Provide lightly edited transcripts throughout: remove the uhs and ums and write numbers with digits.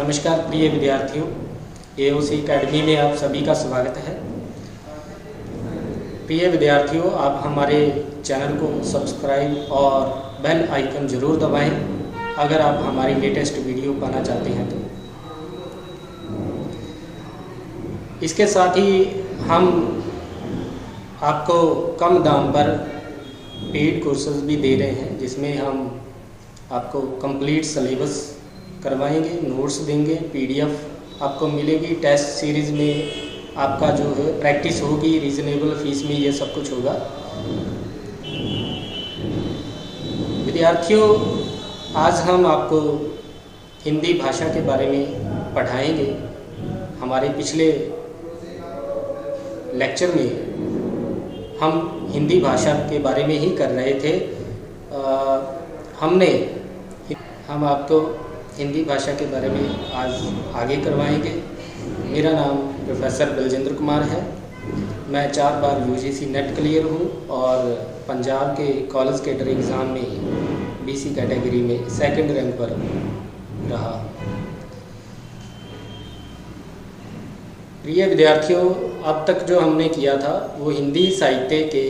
नमस्कार प्रिय विद्यार्थियों, एओसी एकेडमी में आप सभी का स्वागत है। प्रिय विद्यार्थियों, आप हमारे चैनल को सब्सक्राइब और बेल आइकन ज़रूर दबाएं अगर आप हमारी लेटेस्ट वीडियो पाना चाहते हैं तो। इसके साथ ही हम आपको कम दाम पर पेड कोर्सेज भी दे रहे हैं, जिसमें हम आपको कंप्लीट सिलेबस करवाएंगे, नोट्स देंगे, पीडीएफ आपको मिलेगी। टेस्ट सीरीज़ में आपका जो है प्रैक्टिस होगी, रीज़नेबल फीस में ये सब कुछ होगा। विद्यार्थियों, आज हम आपको हिंदी भाषा के बारे में पढ़ाएंगे। हमारे पिछले लेक्चर में हम हिंदी भाषा के बारे में ही कर रहे थे। हम आपको हिंदी भाषा के बारे में आज आगे करवाएंगे। मेरा नाम प्रोफेसर बलजिंद्र कुमार है। मैं 4 बार यूजीसी नेट क्लियर हूँ और पंजाब के कॉलेज कैडर एग्ज़ाम में बीसी कैटेगरी में 2nd रैंक पर रहा। प्रिय विद्यार्थियों, अब तक जो हमने किया था वो हिंदी साहित्य के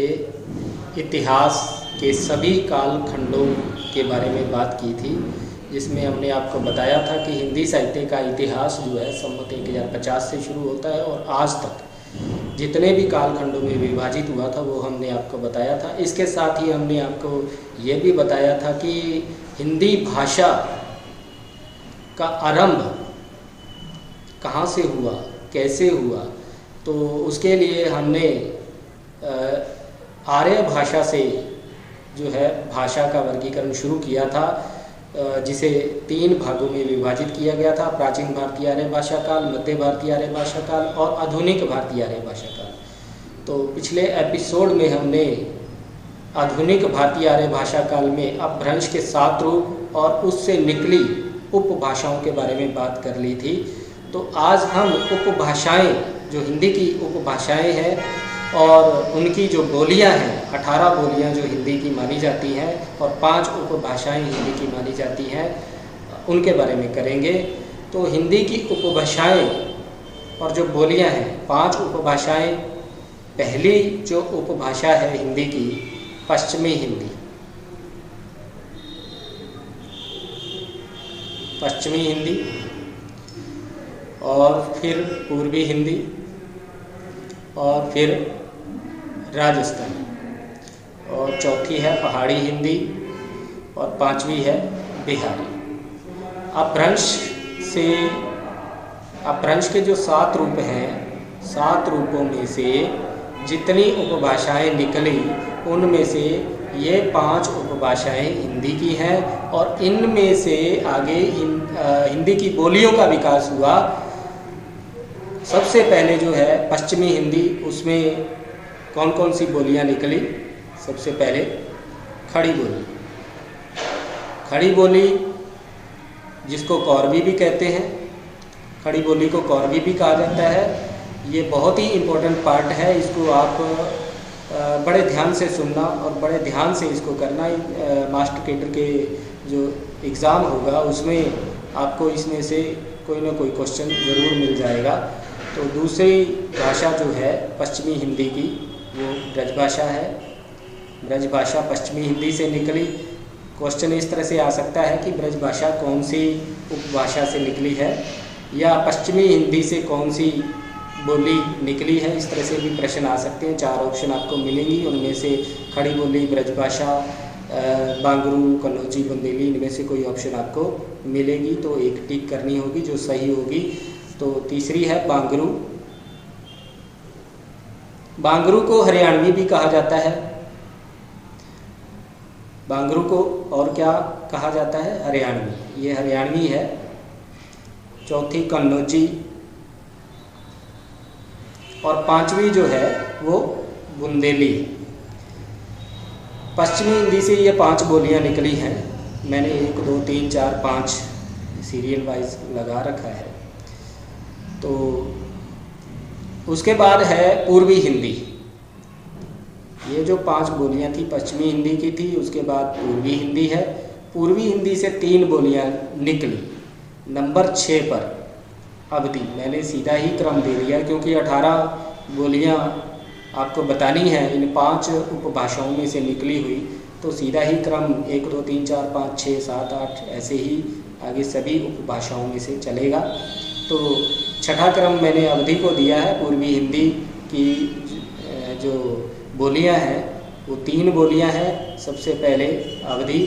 इतिहास के सभी कालखंडों के बारे में बात की थी, जिसमें हमने आपको बताया था कि हिंदी साहित्य का इतिहास जो है संवत 1050 से शुरू होता है और आज तक जितने भी कालखंडों में विभाजित हुआ था वो हमने आपको बताया था। इसके साथ ही हमने आपको ये भी बताया था कि हिंदी भाषा का आरंभ कहाँ से हुआ, कैसे हुआ। तो उसके लिए हमने आर्य भाषा से जो है भाषा का वर्गीकरण शुरू किया था, जिसे 3 भागों में विभाजित किया गया था: प्राचीन भारतीय आर्य भाषा काल, मध्य भारतीय आर्य भाषा काल और आधुनिक भारतीय आर्य भाषा काल। तो पिछले एपिसोड में हमने आधुनिक भारतीय आर्य भाषा काल में अपभ्रंश के 7 रूप और उससे निकली उपभाषाओं के बारे में बात कर ली थी। तो आज हम उपभाषाएं, जो हिंदी की उपभाषाएं हैं और उनकी जो बोलियां हैं, 18 बोलियां जो हिंदी की मानी जाती हैं और 5 उपभाषाएं हिंदी की मानी जाती हैं, उनके बारे में करेंगे। तो हिंदी की उपभाषाएं और जो बोलियां हैं, 5 उपभाषाएं। पहली जो उपभाषा है हिंदी की, पश्चिमी हिंदी। पश्चिमी हिंदी और फिर पूर्वी हिंदी और फिर राजस्थानी, और चौथी है पहाड़ी हिंदी और 5वीं है बिहारी। अपभ्रंश के जो 7 रूप हैं, 7 रूपों में से जितनी उपभाषाएं निकली उनमें से ये 5 उपभाषाएं हिंदी की हैं और इनमें से आगे हिंदी की बोलियों का विकास हुआ। सबसे पहले जो है पश्चिमी हिंदी, उसमें कौन कौन सी बोलियां निकली? सबसे पहले खड़ी बोली। खड़ी बोली जिसको कौरवी भी कहते हैं, खड़ी बोली को कौरवी भी कहा जाता है। ये बहुत ही इम्पोर्टेंट पार्ट है, इसको आप बड़े ध्यान से सुनना और बड़े ध्यान से इसको करना। मास्टर कैडर के जो एग्ज़ाम होगा उसमें आपको इसमें से कोई ना कोई क्वेश्चन ज़रूर मिल जाएगा। तो दूसरी भाषा जो है पश्चिमी हिंदी की, वो ब्रजभाषा है। ब्रजभाषा पश्चिमी हिंदी से निकली। क्वेश्चन इस तरह से आ सकता है कि ब्रजभाषा कौन सी उपभाषा से निकली है, या पश्चिमी हिंदी से कौन सी बोली निकली है। इस तरह से भी प्रश्न आ सकते हैं। 4 ऑप्शन आपको मिलेंगी, उनमें से खड़ी बोली, ब्रजभाषा, बांगरू, कन्नौजी, बुंदेली, इनमें से कोई ऑप्शन आपको मिलेगी। तो एक टिक करनी होगी जो सही होगी। तो तीसरी है बांगरू। बांगरू को हरियाणवी भी कहा जाता है। बांगरू को और क्या कहा जाता है? हरियाणवी। ये हरियाणवी है। चौथी कन्नौजी और 5वीं जो है वो बुंदेली। पश्चिमी हिंदी से ये 5 बोलियां निकली हैं। मैंने 1, 2, 3, 4, 5 सीरियल वाइज लगा रखा है। तो उसके बाद है पूर्वी हिंदी। ये जो 5 बोलियां थी पश्चिमी हिंदी की थी, उसके बाद पूर्वी हिंदी है। पूर्वी हिंदी से 3 बोलियां निकली। नंबर 6 पर अवधि, मैंने सीधा ही क्रम दे दिया क्योंकि 18 बोलियां आपको बतानी है इन 5 उपभाषाओं में से निकली हुई, तो सीधा ही क्रम 1 2 3 4 5 6 7 8 ऐसे ही आगे सभी उपभाषाओं में से चलेगा। तो छठा क्रम मैंने अवधि को दिया है। पूर्वी हिंदी की जो बोलियां हैं वो 3 बोलियां हैं। सबसे पहले अवधि,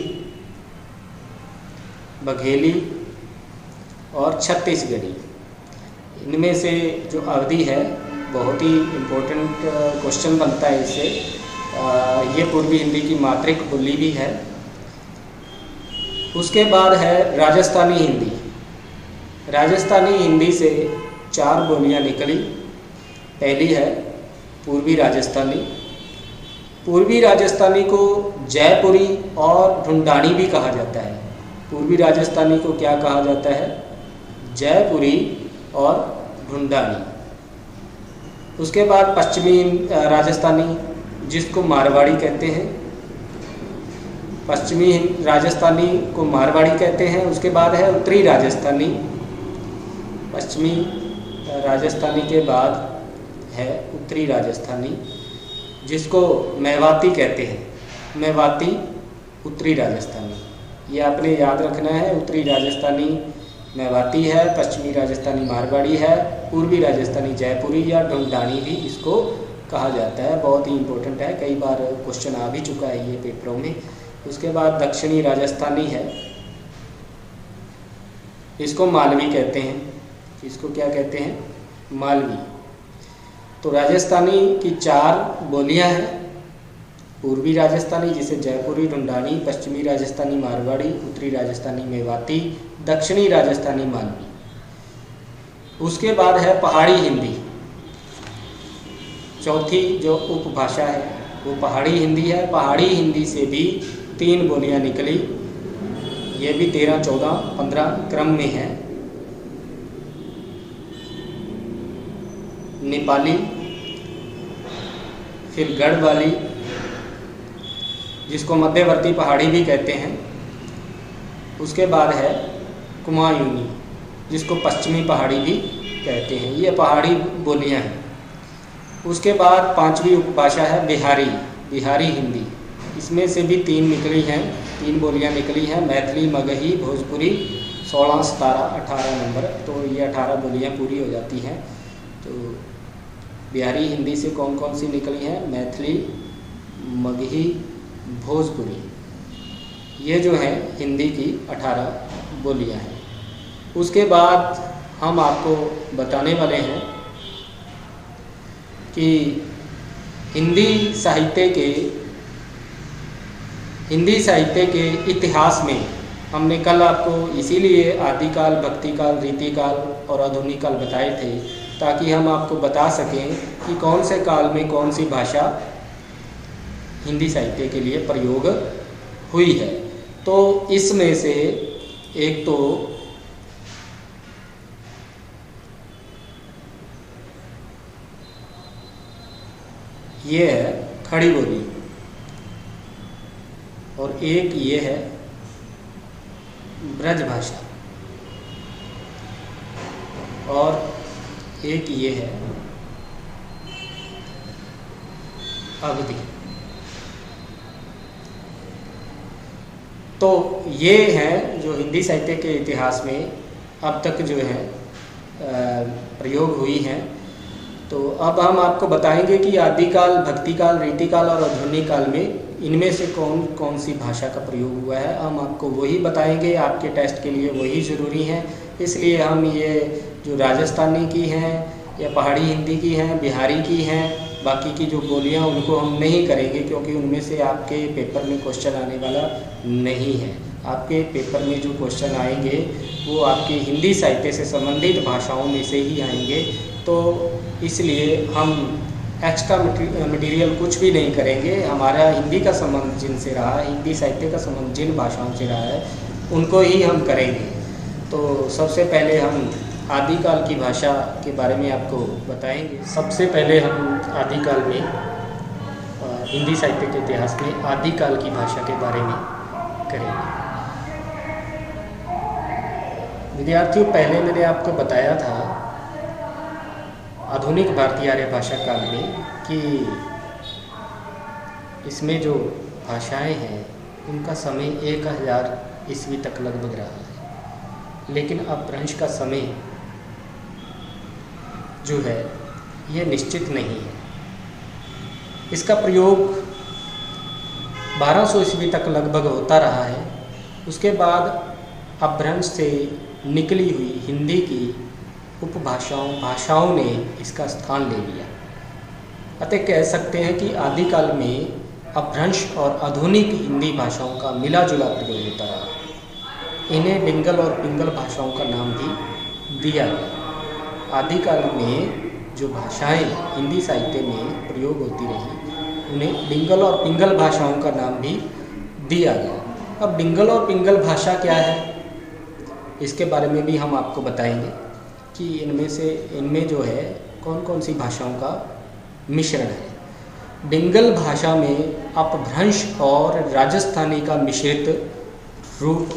बघेली और छत्तीसगढ़ी। इनमें से जो अवधि है बहुत ही इम्पोर्टेंट क्वेश्चन बनता है इससे। ये पूर्वी हिंदी की मातृक बोली भी है। उसके बाद है राजस्थानी हिंदी। राजस्थानी हिंदी से 4 बोलियां निकली। पहली है पूर्वी राजस्थानी। पूर्वी राजस्थानी को जयपुरी और ढूंढानी भी कहा जाता है। पूर्वी राजस्थानी को क्या कहा जाता है? जयपुरी और ढूंढानी। उसके बाद पश्चिमी राजस्थानी, जिसको मारवाड़ी कहते हैं। पश्चिमी राजस्थानी को मारवाड़ी कहते हैं। उसके बाद है उत्तरी राजस्थानी। पश्चिमी राजस्थानी के बाद है उत्तरी राजस्थानी, जिसको मेवाती कहते हैं। मेवाती, उत्तरी राजस्थानी, ये आपने याद रखना है। उत्तरी राजस्थानी मेवाती है, पश्चिमी राजस्थानी मारवाड़ी है, पूर्वी राजस्थानी जयपुरी या ढूंढानी भी इसको कहा जाता है। बहुत ही इम्पोर्टेंट है, कई बार क्वेश्चन आ भी चुका है ये पेपरों में। उसके बाद दक्षिणी राजस्थानी है, इसको मालवी कहते हैं। इसको क्या कहते हैं? मालवी। तो राजस्थानी की 4 बोलियां हैं। पूर्वी राजस्थानी जिसे जयपुरी ढूंढानी, पश्चिमी राजस्थानी मारवाड़ी, उत्तरी राजस्थानी मेवाती, दक्षिणी राजस्थानी मालवी। उसके बाद है पहाड़ी हिंदी। चौथी जो उपभाषा है वो पहाड़ी हिंदी है। पहाड़ी हिंदी से भी 3 बोलियां निकली। ये भी 13, 14, 15 क्रम में है। नेपाली, फिर गढ़वाली, जिसको मध्यवर्ती पहाड़ी भी कहते हैं। उसके बाद है कुमायूनी, जिसको पश्चिमी पहाड़ी भी कहते हैं। ये पहाड़ी बोलियां हैं। उसके बाद 5वीं उपभाषा है बिहारी। बिहारी हिंदी, इसमें से भी 3 निकली हैं। 3 बोलियां निकली हैं, मैथिली, मगही, भोजपुरी। 16, 17, 18 नंबर, तो ये 18 बोलियां पूरी हो जाती हैं। तो बिहारी हिंदी से कौन कौन सी निकली हैं? मैथिली, मगही, भोजपुरी। ये जो है हिंदी की 18 बोलियां हैं। उसके बाद हम आपको बताने वाले हैं कि हिंदी साहित्य के इतिहास में हमने कल आपको इसीलिए आदिकाल, भक्तिकाल, रीतिकाल और आधुनिक काल बताए थे, ताकि हम आपको बता सकें कि कौन से काल में कौन सी भाषा हिंदी साहित्य के लिए प्रयोग हुई है। तो इसमें से एक तो ये है खड़ी बोली, और एक ये है ब्रज भाषा, और एक ये है अवधि। तो ये हैं जो हिंदी साहित्य के इतिहास में अब तक जो है प्रयोग हुई हैं। तो अब हम आपको बताएंगे कि आदिकाल, भक्तिकाल, रीतिकाल और आधुनिक काल में इनमें से कौन कौन सी भाषा का प्रयोग हुआ है। हम आपको वही बताएंगे, आपके टेस्ट के लिए वही ज़रूरी है। इसलिए हम ये जो राजस्थानी की हैं या पहाड़ी हिंदी की हैं, बिहारी की हैं, बाकी की जो बोलियां उनको हम नहीं करेंगे, क्योंकि उनमें से आपके पेपर में क्वेश्चन आने वाला नहीं है। आपके पेपर में जो क्वेश्चन आएंगे वो आपके हिंदी साहित्य से संबंधित भाषाओं में से ही आएंगे। तो इसलिए हम एक्स्ट्रा मटेरियल कुछ भी नहीं करेंगे। हमारा हिंदी का संबंध जिनसे रहा है, हिंदी साहित्य का संबंध जिन भाषाओं से रहा है, उनको ही हम करेंगे। तो सबसे पहले हम आदिकाल की भाषा के बारे में आपको बताएंगे। सबसे पहले हम आदिकाल में हिंदी साहित्य के इतिहास में आदिकाल की भाषा के बारे में करेंगे। विद्यार्थियों, पहले मैंने आपको बताया था आधुनिक भारतीय आर्य भाषा काल में कि इसमें जो भाषाएं हैं उनका समय 1000 ईस्वी तक लगभग रहा है, लेकिन अपभ्रंश का समय जो है ये निश्चित नहीं है। इसका प्रयोग 1200 ईस्वी तक लगभग होता रहा है। उसके बाद अपभ्रंश से निकली हुई हिंदी की भाषाओं ने इसका स्थान ले लिया। अतः कह सकते हैं कि आदिकाल में अपभ्रंश और आधुनिक हिंदी भाषाओं का मिला जुला प्रयोग होता रहा। इन्हें डिंगल और पिंगल भाषाओं का नाम भी दिया गया। आदिकाल में जो भाषाएं हिंदी साहित्य में प्रयोग होती रही उन्हें डिंगल और पिंगल भाषाओं का नाम भी दिया गया। अब डिंगल और पिंगल भाषा क्या है, इसके बारे में भी हम आपको बताएंगे कि इनमें जो है कौन कौन सी भाषाओं का मिश्रण है। डिंगल भाषा में अपभ्रंश और राजस्थानी का मिश्रित रूप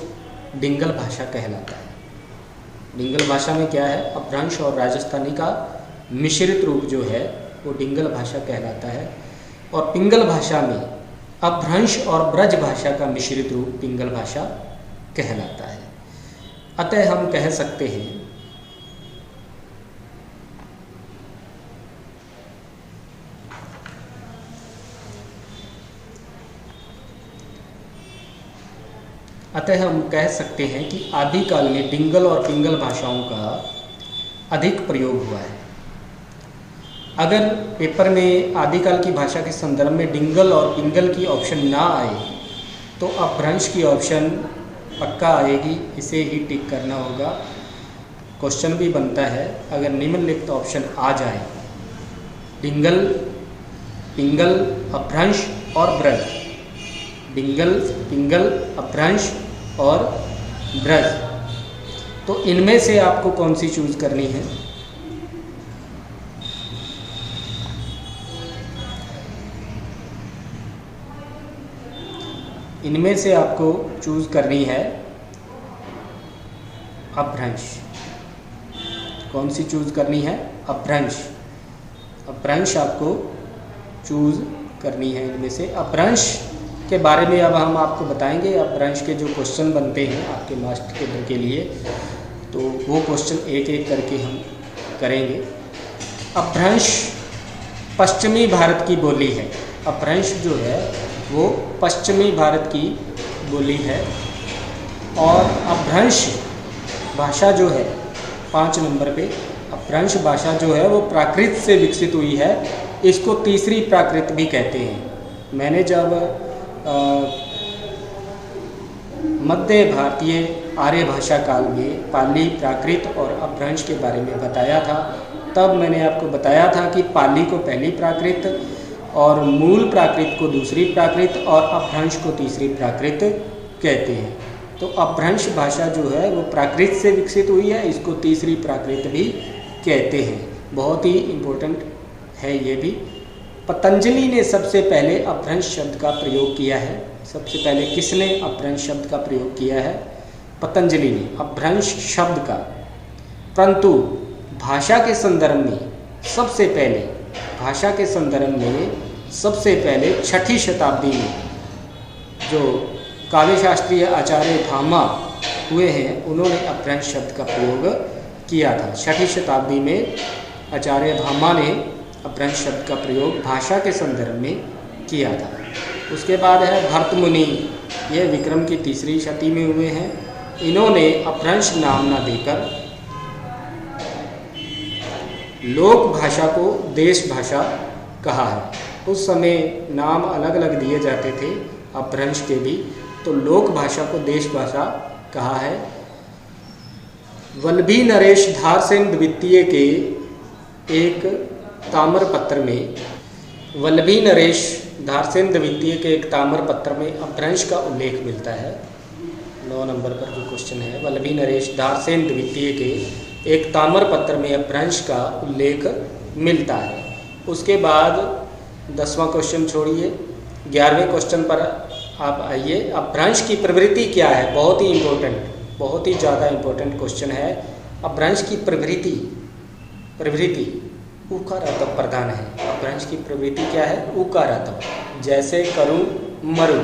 डिंगल भाषा कहलाता है। डिंगल भाषा में क्या है, अपभ्रंश और राजस्थानी का मिश्रित रूप जो है वो डिंगल भाषा कहलाता है। और पिंगल भाषा में अपभ्रंश और ब्रज भाषा का मिश्रित रूप पिंगल भाषा कहलाता है। अतः हम कह सकते हैं कि आदिकाल में डिंगल और पिंगल भाषाओं का अधिक प्रयोग हुआ है। अगर पेपर में आदिकाल की भाषा के संदर्भ में डिंगल और पिंगल की ऑप्शन ना आए तो अपभ्रंश की ऑप्शन पक्का आएगी, इसे ही टिक करना होगा। क्वेश्चन भी बनता है, अगर निम्नलिखित ऑप्शन आ जाए डिंगल, पिंगल, अपभ्रंश और ब्रज, डिंगल, पिंगल, अपभ्रंश और ब्रज, तो इनमें से आपको कौन सी चूज करनी है? इनमें से आपको चूज करनी है अपभ्रंश। कौन सी चूज करनी है? अपभ्रंश। अपभ्रंश आपको चूज करनी है इनमें से। अपभ्रंश के बारे में अब हम आपको बताएंगे। अपभ्रंश के जो क्वेश्चन बनते हैं आपके मास्टर पेपर के लिए, तो वो क्वेश्चन एक एक करके हम करेंगे। अपभ्रंश पश्चिमी भारत की बोली है। अपभ्रंश जो है वो पश्चिमी भारत की बोली है। और अपभ्रंश भाषा जो है 5 नंबर पे, अपभ्रंश भाषा जो है वो प्राकृत से विकसित हुई है। इसको तीसरी प्राकृत भी कहते हैं। मैंने जब मध्य भारतीय आर्य भाषा काल में पाली, प्राकृत और अपभ्रंश के बारे में बताया था, तब मैंने आपको बताया था कि पाली को पहली प्राकृत और मूल प्राकृत को दूसरी प्राकृत और अपभ्रंश को तीसरी प्राकृत कहते हैं। तो अपभ्रंश भाषा जो है वो प्राकृत से विकसित हुई है, इसको तीसरी प्राकृत भी कहते हैं। बहुत ही इम्पोर्टेंट है ये भी। पतंजलि ने सबसे पहले अपभ्रंश शब्द का प्रयोग किया है। सबसे पहले किसने अपभ्रंश शब्द का प्रयोग किया है? पतंजलि ने अपभ्रंश शब्द का। परंतु भाषा के संदर्भ में सबसे पहले 6ठी शताब्दी में जो काव्यशास्त्रीय आचार्य भामा हुए हैं, उन्होंने अपभ्रंश शब्द का प्रयोग किया था। 6ठी शताब्दी में आचार्य भामा ने अपभ्रंश शब्द का प्रयोग भाषा के संदर्भ में किया था। उसके बाद है भरत मुनि, ये विक्रम की 3री शती में हुए हैं। इन्होंने अपभ्रंश नाम न देकर लोक भाषा को देश भाषा कहा है। उस समय नाम अलग अलग दिए जाते थे अपभ्रंश के भी, तो लोक भाषा को देश भाषा कहा है। वल्लभी नरेश धारसेन द्वितीय के एक ताम्रपत्र में, वल्लभी नरेश धारसेन द्वितीय के एक ताम्रपत्र में अपभ्रंश का उल्लेख मिलता है। 9 नंबर पर जो क्वेश्चन है, वल्लभी नरेश धारसेन द्वितीय के एक ताम्रपत्र में अपभ्रंश का उल्लेख मिलता है। उसके बाद 10वां क्वेश्चन छोड़िए, 11वें क्वेश्चन पर आप आइए। अपभ्रंश की प्रवृत्ति क्या है? बहुत ही इम्पोर्टेंट। बहुत ही ज़्यादा इम्पोर्टेंट क्वेश्चन है। अपभ्रंश की प्रवृत्ति उकारात्मक प्रधान है। अपभ्रंश की प्रवृत्ति क्या है? उकारात्मक। जैसे करूं मरूं,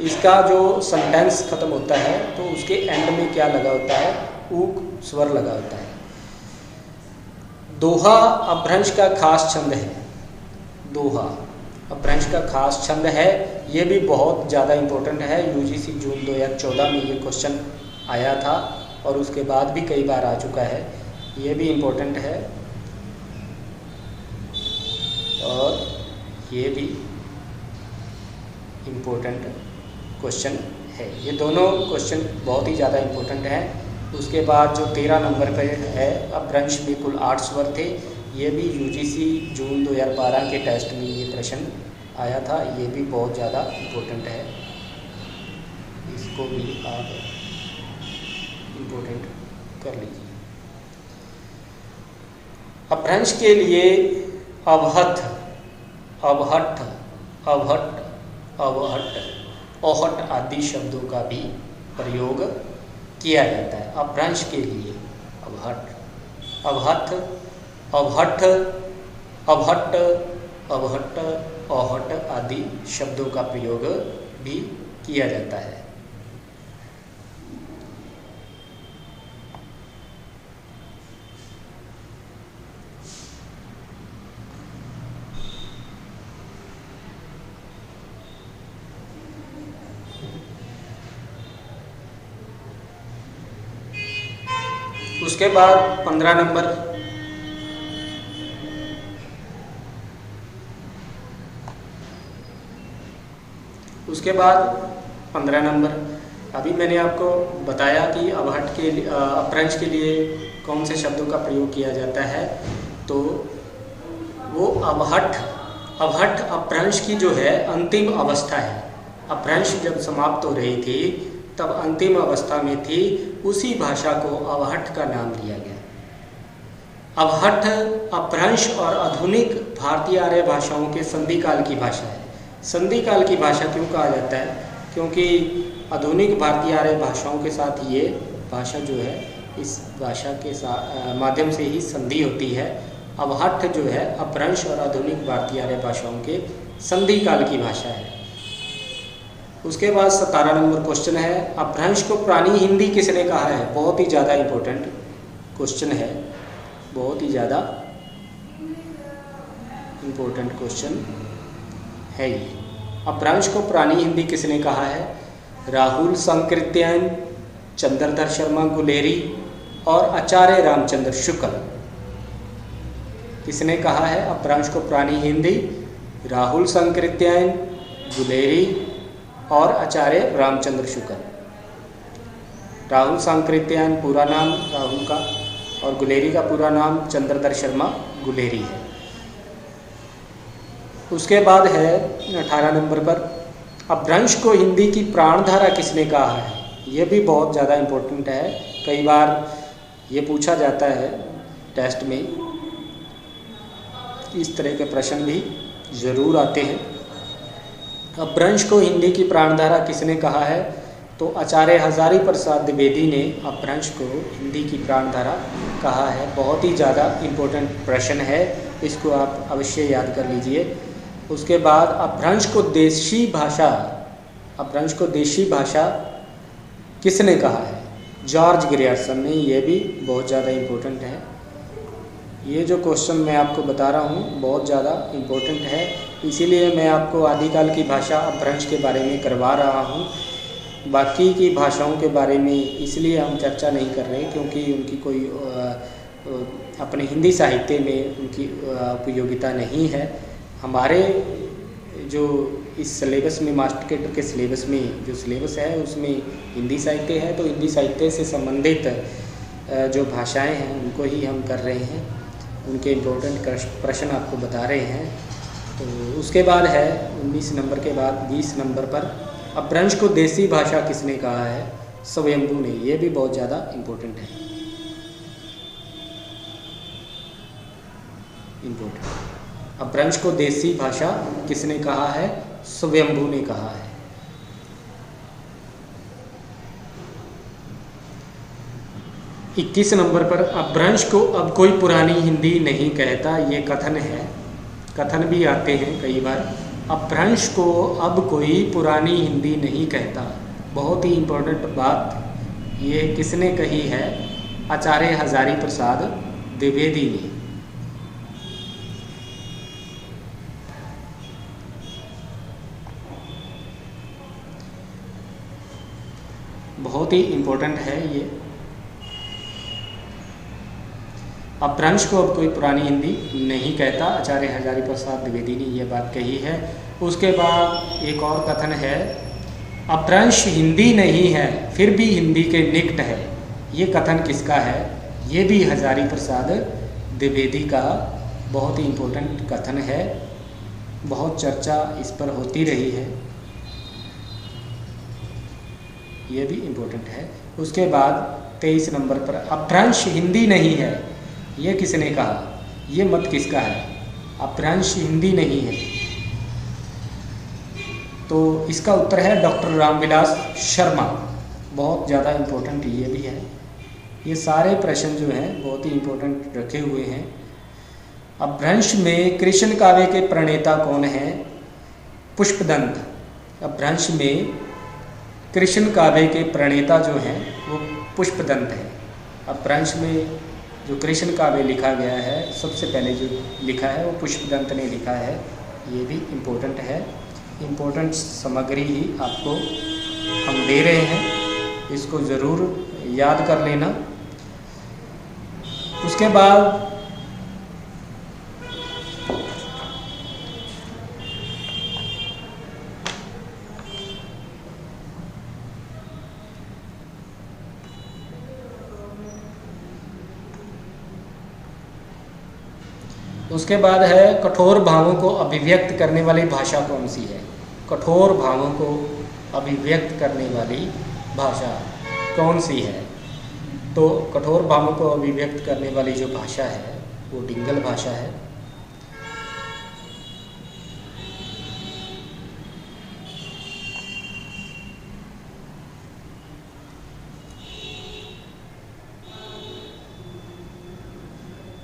इसका जो सेंटेंस खत्म होता है तो उसके एंड में क्या लगा होता है? ऊक स्वर लगा होता है। दोहा अपभ्रंश का खास छंद है। दोहा अपभ्रंश का खास छंद है। ये भी बहुत ज़्यादा इम्पोर्टेंट है। यूजीसी जून 2014 में ये क्वेश्चन आया था और उसके बाद भी कई बार आ चुका है। ये भी इम्पोर्टेंट है और ये भी इम्पोर्टेंट क्वेश्चन है। ये दोनों क्वेश्चन बहुत ही ज़्यादा इम्पोर्टेंट हैं। उसके बाद जो 13 नंबर पर है, अपभ्रंश में कुल 8 स्वर थे। ये भी यूजीसी जून 2012 के टेस्ट में ये प्रश्न आया था। ये भी बहुत ज़्यादा इम्पोर्टेंट है, इसको भी आप इम्पोर्टेंट कर लीजिए। अपभ्रंश के लिए अवहट्ठ, अवहट्ठ, अवहट्ट, अवहट्ट, ओहट आदि शब्दों का भी प्रयोग किया जाता है। अपभ्रंश के लिए अवहट्ठ, अवहट्ठ, अवहट्ठ, अवहट्ट, अवहट्ट, ओहट आदि शब्दों का प्रयोग भी किया जाता है। उसके बाद 15 नंबर, उसके बाद 15 नंबर अभी मैंने आपको बताया कि अवहट्ठ के अपभ्रंश के लिए कौन से शब्दों का प्रयोग किया जाता है। तो वो अवहट्ठ, अवहट्ठ अपभ्रंश की जो है अंतिम अवस्था है। अपभ्रंश जब समाप्त हो रही थी तब अंतिम अवस्था में थी, उसी भाषा को अवहट्ठ का नाम दिया गया। अवहट्ठ अपभ्रंश और आधुनिक भारतीय आर्य भाषाओं के संधि काल की भाषा है। संधि काल की भाषा क्यों कहा जाता है? क्योंकि आधुनिक भारतीय आर्य भाषाओं के साथ ये भाषा जो है, इस भाषा के माध्यम से ही संधि होती है। अवहट्ठ जो है अपभ्रंश और आधुनिक भारतीय आर्य भाषाओं के संधि काल की भाषा है। उसके बाद 17 नंबर क्वेश्चन है, अपभ्रंश को पुरानी हिंदी किसने कहा है? बहुत ही ज़्यादा इम्पोर्टेंट क्वेश्चन है, बहुत ही ज़्यादा इम्पोर्टेंट क्वेश्चन है ये। अपभ्रंश को पुरानी हिंदी किसने कहा है? राहुल सांकृत्यायन, चंद्रधर शर्मा गुलेरी और आचार्य रामचंद्र शुक्ल। किसने कहा है अपभ्रंश को पुरानी हिंदी? राहुल सांकृत्यायन, गुलेरी और आचार्य रामचंद्र शुक्ल। राहुल सांकृत्यायन पूरा नाम राहुल का और गुलेरी का पूरा नाम चंद्रधर शर्मा गुलेरी है। उसके बाद है 18 नंबर पर, अपभ्रंश को हिंदी की प्राणधारा किसने कहा है? ये भी बहुत ज़्यादा इम्पोर्टेंट है। कई बार ये पूछा जाता है टेस्ट में, इस तरह के प्रश्न भी ज़रूर आते हैं। अपभ्रंश को हिंदी की प्राणधारा किसने कहा है? तो आचार्य हजारी प्रसाद द्विवेदी ने अपभ्रंश को हिंदी की प्राणधारा कहा है। बहुत ही ज़्यादा इम्पोर्टेंट प्रश्न है, इसको आप अवश्य याद कर लीजिए। उसके बाद अपभ्रंश को देशी भाषा, अपभ्रंश को देशी भाषा किसने कहा है? जॉर्ज ग्रियर्सन ने। ये भी बहुत ज़्यादा इम्पोर्टेंट है। ये जो क्वेश्चन मैं आपको बता रहा हूँ बहुत ज़्यादा इम्पोर्टेंट है, इसीलिए मैं आपको आदिकाल की भाषा अपभ्रंश के बारे में करवा रहा हूँ। बाकी की भाषाओं के बारे में इसलिए हम चर्चा नहीं कर रहे क्योंकि उनकी कोई अपने हिंदी साहित्य में उनकी उपयोगिता नहीं है। हमारे जो इस सिलेबस में, मास्टर कैडर के सिलेबस में जो सिलेबस है उसमें हिंदी साहित्य है, तो हिंदी साहित्य से संबंधित जो भाषाएं हैं उनको ही हम कर रहे हैं, उनके इम्पोर्टेंट प्रश्न आपको बता रहे हैं। तो उसके बाद है 19 नंबर के बाद 20 नंबर पर, अपभ्रंश को देसी भाषा किसने कहा है? स्वयंभू ने। ये भी बहुत ज़्यादा इम्पोर्टेंट है, इम्पोर्टेंट। अपभ्रंश को देसी भाषा किसने कहा है? स्वयंभू ने कहा है। 21 नंबर पर अपभ्रंश को अब कोई पुरानी हिंदी नहीं कहता, ये कथन है, कथन भी आते हैं कई बार। अपभ्रंश को अब कोई पुरानी हिंदी नहीं कहता, बहुत ही इम्पोर्टेंट बात ये किसने कही है? आचार्य हजारी प्रसाद द्विवेदी ने। बहुत ही इम्पोर्टेंट है ये। अपभ्रंश को अब कोई पुरानी हिंदी नहीं कहता, आचार्य हजारी प्रसाद द्विवेदी ने यह बात कही है। उसके बाद एक और कथन है, अपभ्रंश हिंदी नहीं है फिर भी हिंदी के निकट है। ये कथन किसका है? ये भी हजारी प्रसाद द्विवेदी का बहुत ही इम्पोर्टेंट कथन है, बहुत चर्चा इस पर होती रही है, ये भी इम्पोर्टेंट है। उसके बाद 23 नंबर पर अपभ्रंश हिंदी नहीं है, ये किसने कहा? ये मत किसका है? अपभ्रंश हिंदी नहीं है, तो इसका उत्तर है डॉक्टर रामविलास शर्मा। बहुत ज़्यादा इम्पोर्टेंट ये भी है। ये सारे प्रश्न जो हैं बहुत ही इम्पोर्टेंट रखे हुए हैं। अपभ्रंश में कृष्ण काव्य के प्रणेता कौन हैं? पुष्पदंत। अपभ्रंश में कृष्ण काव्य के प्रणेता जो हैं वो पुष्पदंत हैं। अपभ्रंश में जो कृष्ण काव्य लिखा गया है, सबसे पहले जो लिखा है वो पुष्पदंत ने लिखा है। ये भी इम्पोर्टेंट है, इम्पोर्टेंट सामग्री ही आपको हम दे रहे हैं, इसको ज़रूर याद कर लेना। उसके बाद है कठोर भावों को अभिव्यक्त करने वाली भाषा कौन सी है? कठोर भावों को अभिव्यक्त करने वाली भाषा कौन सी है? तो कठोर भावों को अभिव्यक्त करने वाली जो भाषा है वो डिंगल भाषा है।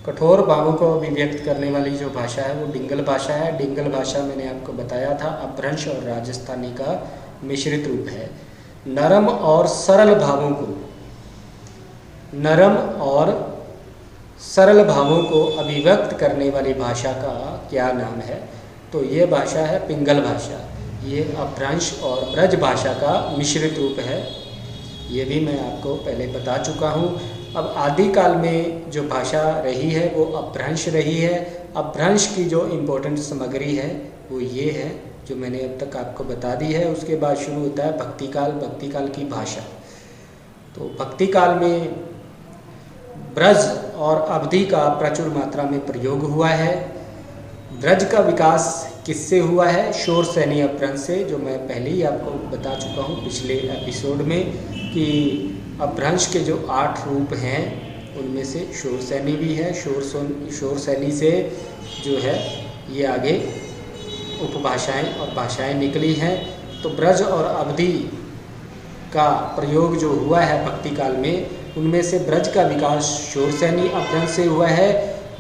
कठोर भावों को अभिव्यक्त करने वाली जो भाषा है वो डिंगल भाषा है। डिंगल भाषा मैंने आपको बताया था अपभ्रंश और राजस्थानी का मिश्रित रूप है। नरम और सरल भावों को, नरम और सरल भावों को अभिव्यक्त करने वाली भाषा का क्या नाम है? तो ये भाषा है पिंगल भाषा। ये अपभ्रंश और ब्रज भाषा का मिश्रित रूप है, ये भी मैं आपको पहले बता चुका हूँ। अब आदिकाल में जो भाषा रही है वो अपभ्रंश रही है। अपभ्रंश की जो इम्पोर्टेंट सामग्री है वो ये है जो मैंने अब तक आपको बता दी है। उसके बाद शुरू होता है भक्तिकाल। भक्तिकाल की भाषा, तो भक्तिकाल में ब्रज और अवधि का प्रचुर मात्रा में प्रयोग हुआ है। ब्रज का विकास किससे हुआ है? शोरसैनी अपभ्रंश से, जो मैं पहले ही आपको बता चुका हूँ पिछले एपिसोड में कि अपभ्रंश के जो 8 रूप हैं उनमें से शोरसैनी भी है। शोरसैनी से जो है ये आगे उपभाषाएं और भाषाएं निकली हैं। तो ब्रज और अवधि का प्रयोग जो हुआ है भक्तिकाल में, उनमें से ब्रज का विकास शोरसैनी अपभ्रंश से हुआ है,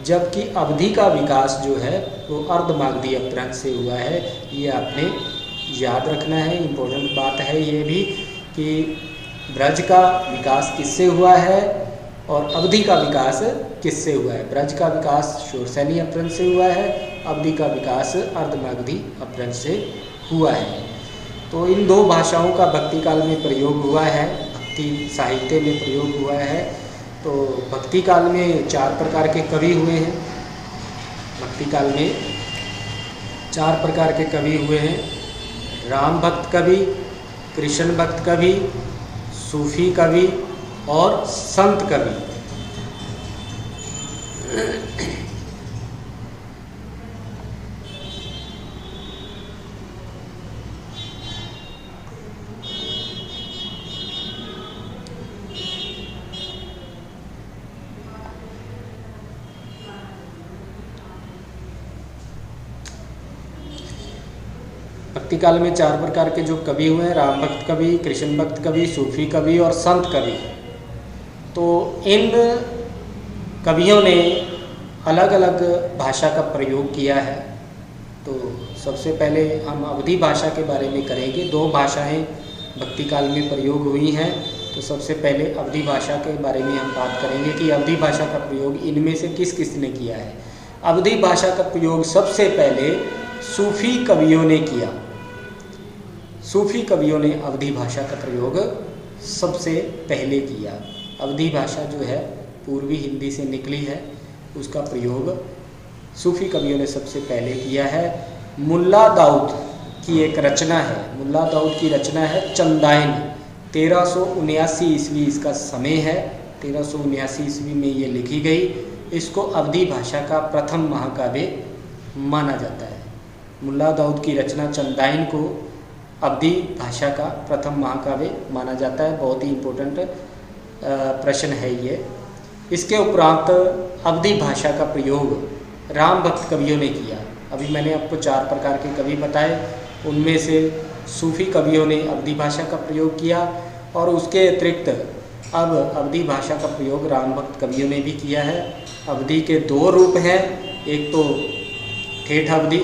जबकि अवधि का विकास जो है वो अर्धमागधी अपभ्रंश से हुआ है। ये आपने याद रखना है, इम्पोर्टेंट बात है ये भी कि ब्रज का विकास किससे हुआ है और अवधि का विकास किससे हुआ है। ब्रज का विकास शोरसैनी अपभ्रंश से हुआ है, अवधि का विकास अर्धमागधी अपभ्रंश से हुआ है। तो इन दो भाषाओं का भक्तिकाल में प्रयोग हुआ है, भक्ति साहित्य में प्रयोग हुआ है। तो भक्तिकाल में 4 प्रकार के कवि हुए हैं। भक्तिकाल में 4 प्रकार के कवि हुए हैं, राम भक्त कवि, कृष्ण भक्त कवि, सूफी कवि और संत कवि। भक्तिकाल में 4 प्रकार के जो कवि हुए हैं, राम भक्त कवि, कृष्ण भक्त कवि, सूफी कवि और संत कवि। तो इन कवियों ने अलग अलग भाषा का प्रयोग किया है। तो सबसे पहले हम अवधी भाषा के बारे में करेंगे। 2 भाषाएं भक्ति काल में प्रयोग हुई हैं, तो सबसे पहले अवधी भाषा के बारे में हम बात करेंगे कि अवधी भाषा का प्रयोग इनमें से किस किस ने किया है। अवधी भाषा का प्रयोग सबसे पहले सूफी कवियों ने किया। सूफी कवियों ने अवधी भाषा का प्रयोग सबसे पहले किया। अवधी भाषा जो है पूर्वी हिंदी से निकली है, उसका प्रयोग सूफी कवियों ने सबसे पहले किया है। मुल्ला दाऊद की एक रचना है, मुल्ला दाऊद की रचना है चंदाइन। 1379 ईस्वी इसका समय है, 1379 ईस्वी में ये लिखी गई। इसको अवधी भाषा का प्रथम महाकाव्य माना जाता है। मुल्ला दाऊद की रचना चंदाइन को अवधी भाषा का प्रथम महाकाव्य माना जाता है। बहुत ही इम्पोर्टेंट प्रश्न है ये। इसके उपरांत अवधी भाषा का प्रयोग राम भक्त कवियों ने किया। अभी मैंने आपको 4 प्रकार के कवि बताए, उनमें से सूफी कवियों ने अवधी भाषा का प्रयोग किया, और उसके अतिरिक्त अब अवधी भाषा का प्रयोग राम भक्त कवियों ने भी किया है। अवधी के 2 रूप हैं, एक तो ठेठ अवधी,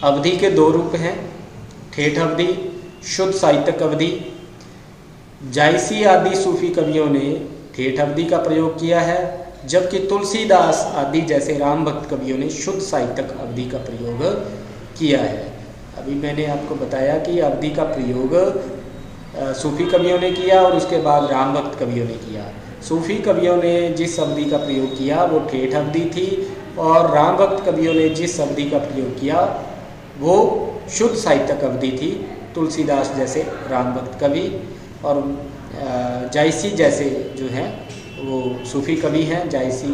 अवधी के 2 रूप हैं, ठेठ अवधि, शुद्ध साहित्यक अवधि। जायसी आदि सूफी कवियों ने ठेठ अवधि का प्रयोग किया है, जबकि तुलसीदास आदि जैसे राम भक्त कवियों ने शुद्ध साहित्यक अवधि का प्रयोग किया है। अभी मैंने आपको बताया कि अवधि का प्रयोग सूफी कवियों ने किया और उसके बाद राम भक्त कवियों ने किया। सूफी कवियों ने जिस अवधि का प्रयोग किया वो ठेठ अवधि थी, और राम भक्त कवियों ने जिस अवधि का प्रयोग किया वो शुद्ध साहित्यक अवधि थी। तुलसीदास जैसे राम भक्त कवि और जायसी जैसे जो हैं वो सूफी कवि हैं, जायसी।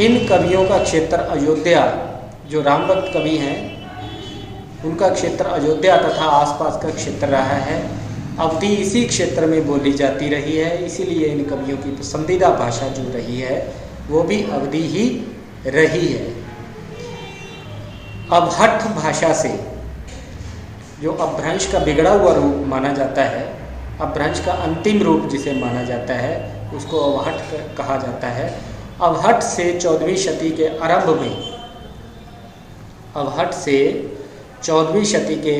इन कवियों का क्षेत्र अयोध्या, जो राम भक्त कवि हैं उनका क्षेत्र अयोध्या तथा आसपास का क्षेत्र रहा है। अवधि इसी क्षेत्र में बोली जाती रही है, इसीलिए इन कवियों की पसंदीदा भाषा जो रही है वो भी अवधि ही रही है। अवहट्ठ भाषा से, जो अपभ्रंश का बिगड़ा हुआ रूप माना जाता है, अपभ्रंश का अंतिम रूप जिसे माना जाता है उसको अवहट्ठ कहा जाता है। अवहट्ठ से 14वीं शती के आरंभ में, अवहट्ठ से 14वीं शती के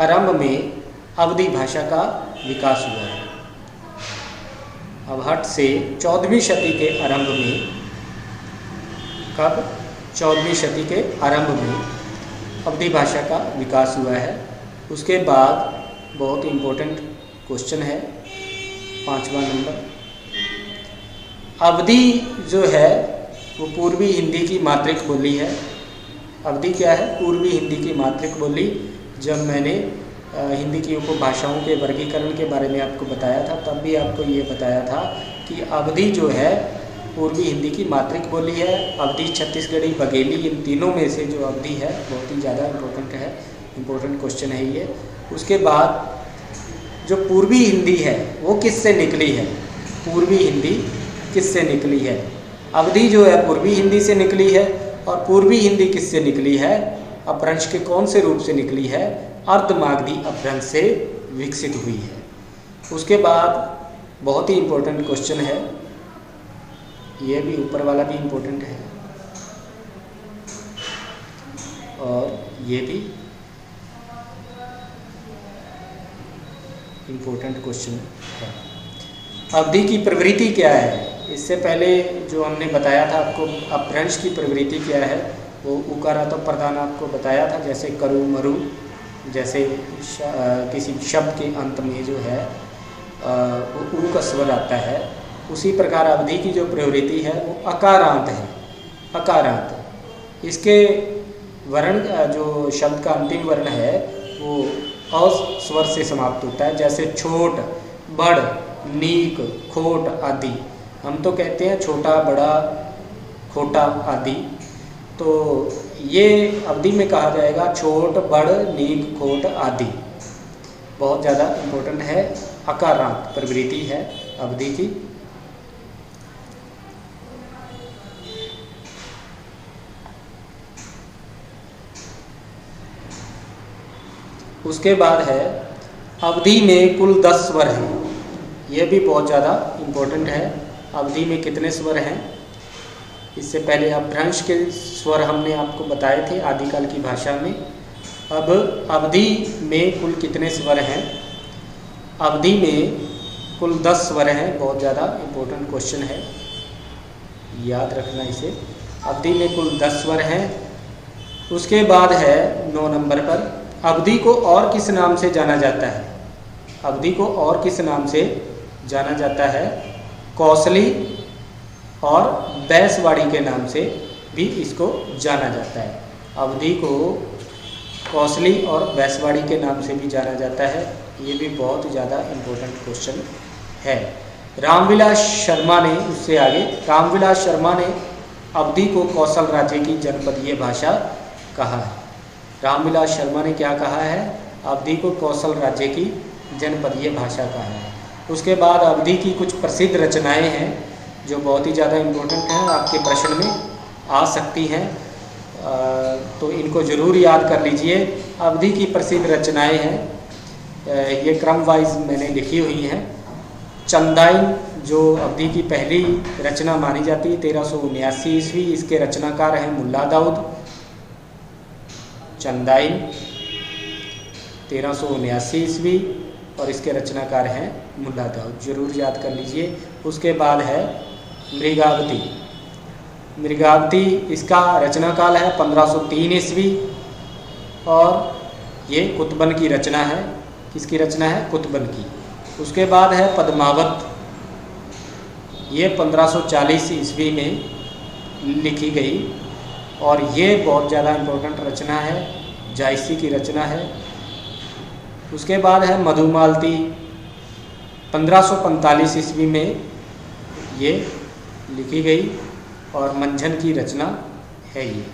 आरंभ में अवधी भाषा का विकास हुआ है। अवहट्ठ से 14वीं शती के आरंभ में, कब? 14वीं शती के आरंभ में अवधी भाषा का विकास हुआ है। उसके बाद बहुत इम्पोर्टेंट क्वेश्चन है 5वां नंबर। अवधी जो है वो पूर्वी हिंदी की मातृक बोली है। अवधी क्या है? पूर्वी हिंदी की मातृक बोली। जब मैंने हिंदी की उपभाषाओं के वर्गीकरण के बारे में आपको बताया था तब भी आपको ये बताया था कि अवधी जो है पूर्वी हिंदी की मातृक बोली है। अवधी, छत्तीसगढ़ी, बघेली, इन तीनों में से जो अवधी है बहुत ही ज़्यादा इम्पोर्टेंट है, इम्पोर्टेंट क्वेश्चन है ये। उसके बाद जो पूर्वी हिंदी है वो किससे निकली है? पूर्वी हिंदी किससे निकली है? अवधी जो है पूर्वी हिंदी से निकली है, और पूर्वी हिंदी किससे निकली है? अपभ्रंश के कौन से रूप से निकली है? अर्धमागधी अपभ्रंश से विकसित हुई है। उसके बाद बहुत ही इम्पोर्टेंट क्वेश्चन है, ये भी ऊपर वाला भी इम्पोर्टेंट है और ये भी इम्पोर्टेंट क्वेश्चन है। अवधि की प्रवृत्ति क्या है? इससे पहले जो हमने बताया था आपको, अपभ्रंश की प्रवृत्ति क्या है, वो उकारात्मक तो प्रधान आपको बताया था, जैसे करु मरु, जैसे किसी शब्द के अंत में जो है वो ऊ का स्वर आता है, उसी प्रकार अवधि की जो प्रवृत्ति है वो अकारांत है। अकारांत, इसके वर्ण, जो शब्द का अंतिम वर्ण है वो अ स्वर से समाप्त होता है, जैसे छोट, बड़, नीक, खोट आदि। हम तो कहते हैं छोटा, बड़ा, खोटा आदि, तो ये अवधि में कहा जाएगा छोट, बड़, नीक, खोट आदि। बहुत ज़्यादा इम्पोर्टेंट है, अकारांत प्रवृत्ति है अवधि की। उसके बाद है अवधि में कुल 10 स्वर हैं। यह भी बहुत ज़्यादा इम्पोर्टेंट है। अवधि में कितने स्वर हैं? इससे पहले अपभ्रंश के स्वर हमने आपको बताए थे आदिकाल की भाषा में। अब अवधि में कुल कितने स्वर हैं? अवधि में कुल 10 स्वर हैं। बहुत ज़्यादा इम्पोर्टेंट क्वेश्चन है, याद रखना इसे। अवधि में कुल 10 स्वर हैं। उसके बाद है 9 नंबर पर, अवधि को और किस नाम से जाना जाता है? अवधि को और किस नाम से जाना जाता है? कौसली और बैसवाड़ी के नाम से भी इसको जाना जाता है। अवधि को कौसली और बैसवाड़ी के नाम से भी जाना जाता है। ये भी बहुत ज़्यादा इम्पोर्टेंट क्वेश्चन है। रामविलास शर्मा ने, उससे आगे, रामविलास शर्मा ने अवधि को कौशल राज्य की जनपदीय भाषा कहा है। रामविलास शर्मा ने क्या कहा है? अवधि को कौशल राज्य की जनपदीय भाषा कहा है। उसके बाद अवधि की कुछ प्रसिद्ध रचनाएं हैं जो बहुत ही ज़्यादा इम्पोर्टेंट हैं, आपके प्रश्न में आ सकती हैं, तो इनको ज़रूर याद कर लीजिए। अवधि की प्रसिद्ध रचनाएं हैं, ये क्रम वाइज मैंने लिखी हुई हैं। चंदाइन जो अवधि की पहली रचना मानी जाती है, 1379 ईस्वी। इसके रचनाकार हैं मुल्ला दाऊद। चंदाइन 1379 ईस्वी और इसके रचनाकार हैं मुल्ला दाऊद, जरूर याद कर लीजिए। उसके बाद है मृगावती। मृगावती इसका रचनाकाल है 1503 ईस्वी और ये कुतुबन की रचना है। किसकी रचना है? कुतुबन की। उसके बाद है पद्मावत। ये 1540 ईस्वी में लिखी गई और ये बहुत ज़्यादा इम्पोर्टेंट रचना है, जायसी की रचना है। उसके बाद है मधुमालती, 1545 ईस्वी में ये लिखी गई और मंझन की रचना है ये।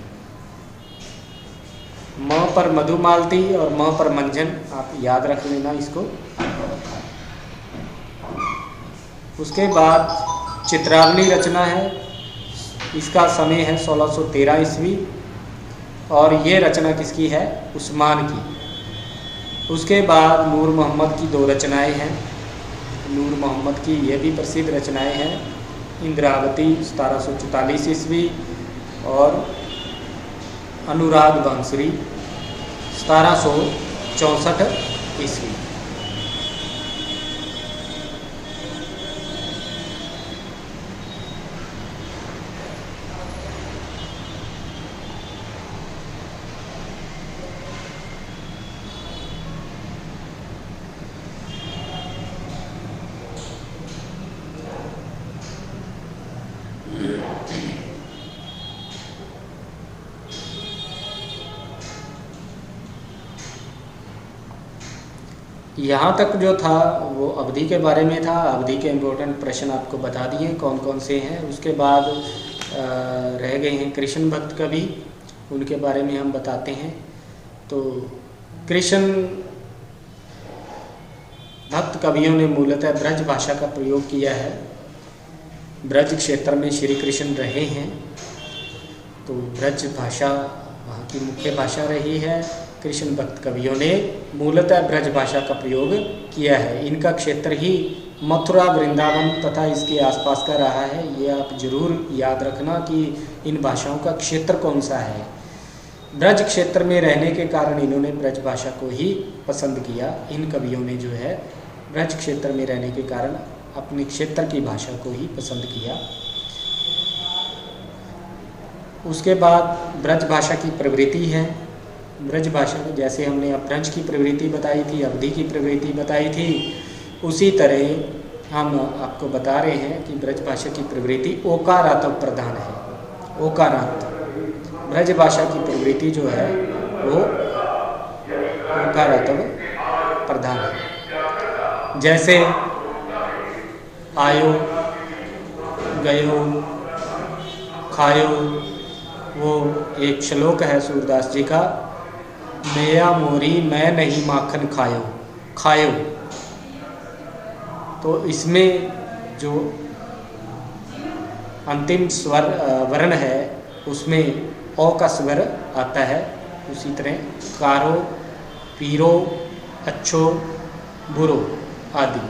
म पर मधुमालती और म पर मंझन, आप याद रख लेना इसको। उसके बाद चित्रावली रचना है, इसका समय है 1613 ईस्वी और ये रचना किसकी है? उस्मान की। उसके बाद नूर मोहम्मद की 2 रचनाएं हैं। नूर मोहम्मद की ये भी प्रसिद्ध रचनाएं हैं। इंद्रावती 1744 ईस्वी और अनुराग बांसुरी 1764 ईस्वी। यहाँ तक जो था वो अवधि के बारे में था। अवधि के इम्पोर्टेंट प्रश्न आपको बता दिए कौन कौन से हैं। उसके बाद रह गए हैं कृष्ण भक्त कवि, उनके बारे में हम बताते हैं। तो कृष्ण भक्त कवियों ने मूलतः ब्रज भाषा का प्रयोग किया है। ब्रज क्षेत्र में श्री कृष्ण रहे हैं, तो ब्रज भाषा वहाँ की मुख्य भाषा रही है। कृष्ण भक्त कवियों ने मूलतः ब्रज भाषा का प्रयोग किया है। इनका क्षेत्र ही मथुरा, वृंदावन तथा इसके आसपास का रहा है। ये आप जरूर याद रखना कि इन भाषाओं का क्षेत्र कौन सा है। ब्रज क्षेत्र में रहने के कारण इन्होंने ब्रज भाषा को ही पसंद किया। इन कवियों ने जो है ब्रज क्षेत्र में रहने के कारण अपने क्षेत्र की भाषा को ही पसंद किया। उसके बाद ब्रज भाषा की प्रवृत्ति है। ब्रज भाषा में जैसे हमने अपभ्रंश की प्रवृत्ति बताई थी, अवधि की प्रवृत्ति बताई थी, उसी तरह हम आपको बता रहे हैं कि ब्रज भाषा की प्रवृत्ति ओकारात्व प्रधान है। ओकारांत ब्रज भाषा की प्रवृत्ति जो है वो ओकारात्व प्रधान है। जैसे आयो, गयो, खायो, वो एक श्लोक है सूरदास जी का, मेया मोरी मैं नहीं माखन खायो, खायो। तो इसमें जो अंतिम स्वर वर्ण है उसमें ओ का स्वर आता है। उसी तरह कारो, पीरो, अच्छो, बुरो आदि।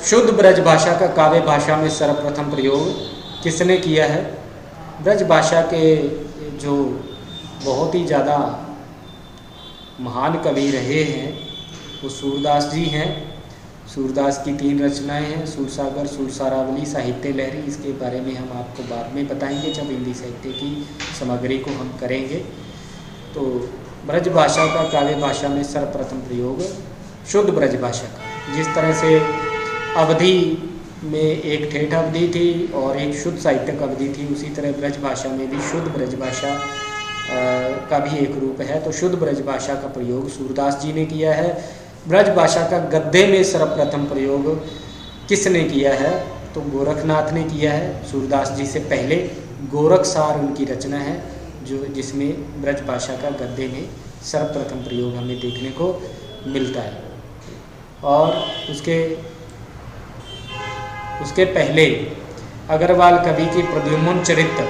शुद्ध ब्रज भाषा का काव्य भाषा में सर्वप्रथम प्रयोग किसने किया है? ब्रज भाषा के जो बहुत ही ज़्यादा महान कवि रहे हैं वो सूरदास जी हैं। सूरदास की 3 रचनाएं हैं, सूरसागर, सूरसारावली, साहित्य लहरी। इसके बारे में हम आपको बाद में बताएंगे जब हिंदी साहित्य की सामग्री को हम करेंगे। तो ब्रज भाषा का काव्य भाषा में सर्वप्रथम प्रयोग शुद्ध ब्रज भाषा का, जिस तरह से अवधि में एक ठेठ अवधि थी और एक शुद्ध साहित्यिक अवधि थी, उसी तरह ब्रज भाषा में भी शुद्ध ब्रज भाषा का भी एक रूप है। तो शुद्ध ब्रज भाषा का प्रयोग सूरदास जी ने किया है। ब्रज भाषा का गद्य में सर्वप्रथम प्रयोग किसने किया है? तो गोरखनाथ ने किया है। सूरदास जी से पहले गोरखसार उनकी रचना है जिसमें ब्रज भाषा का गद्य में सर्वप्रथम प्रयोग हमें देखने को मिलता है। और उसके पहले अग्रवाल कवि की प्रद्युम्न चरित्र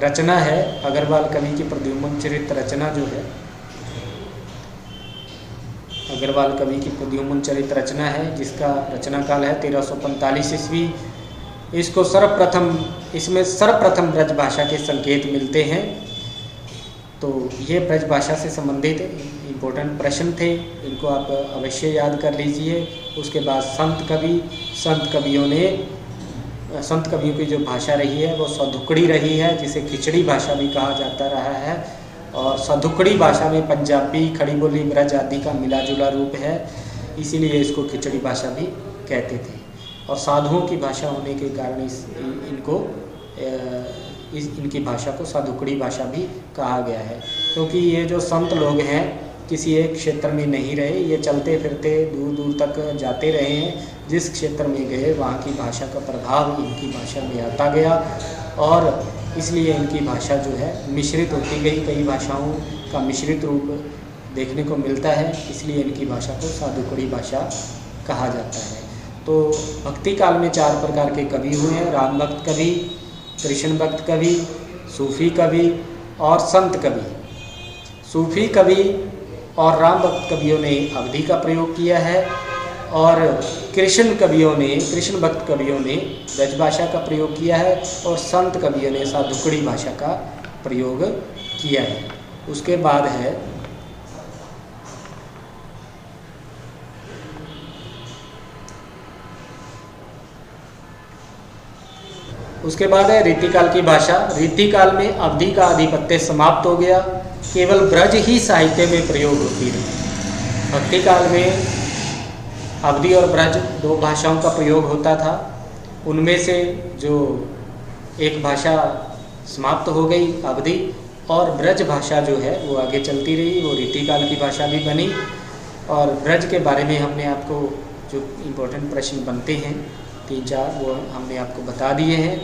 रचना है। अग्रवाल कवि की प्रद्युम्न चरित्र रचना जो है, अग्रवाल कवि की प्रद्युम्न चरित्र रचना है, जिसका रचना काल है 1345 ईस्वी। इसमें सर्वप्रथम ब्रज भाषा के संकेत मिलते हैं। तो ये ब्रज भाषा से संबंधित इम्पोर्टेंट प्रश्न थे, इनको आप अवश्य याद कर लीजिए। उसके बाद संत कवियों की जो भाषा रही है वो सधुकड़ी रही है, जिसे खिचड़ी भाषा भी कहा जाता रहा है। और सधुकड़ी भाषा में पंजाबी, खड़ी बोली, ब्रज आदि का मिला जुला रूप है, इसीलिए इसको खिचड़ी भाषा भी कहते थे। और साधुओं की भाषा होने के कारण इनकी भाषा को साधुकड़ी भाषा भी कहा गया है, क्योंकि ये जो संत लोग हैं किसी एक क्षेत्र में नहीं रहे, ये चलते फिरते दूर दूर तक जाते रहे हैं। जिस क्षेत्र में गए वहाँ की भाषा का प्रभाव इनकी भाषा में आता गया और इसलिए इनकी भाषा जो है मिश्रित होती गई। कई भाषाओं का मिश्रित रूप देखने को मिलता है, इसलिए इनकी भाषा को साधुकड़ी भाषा कहा जाता है। तो भक्ति काल में 4 प्रकार के कवि हुए हैं: राम भक्त कवि, कृष्ण भक्त कवि, सूफी कवि और संत कवि। सूफी कवि और राम भक्त कवियों ने अवधि का प्रयोग किया है और कृष्ण भक्त कवियों ने ब्रज भाषा का प्रयोग किया है और संत कवियों ने साधुकड़ी भाषा का प्रयोग किया है। उसके बाद है रीतिकाल की भाषा। रीतिकाल में अवधि का आधिपत्य समाप्त हो गया, केवल ब्रज ही साहित्य में प्रयोग होती रही। भक्ति काल में अवधि और ब्रज 2 भाषाओं का प्रयोग होता था। उनमें से जो एक भाषा समाप्त हो गई अवधि, और ब्रज भाषा जो है वो आगे चलती रही, वो रीतिकाल की भाषा भी बनी। और ब्रज के बारे में हमने आपको जो इम्पोर्टेंट प्रश्न बनते हैं 3-4 वो हमने आपको बता दिए हैं।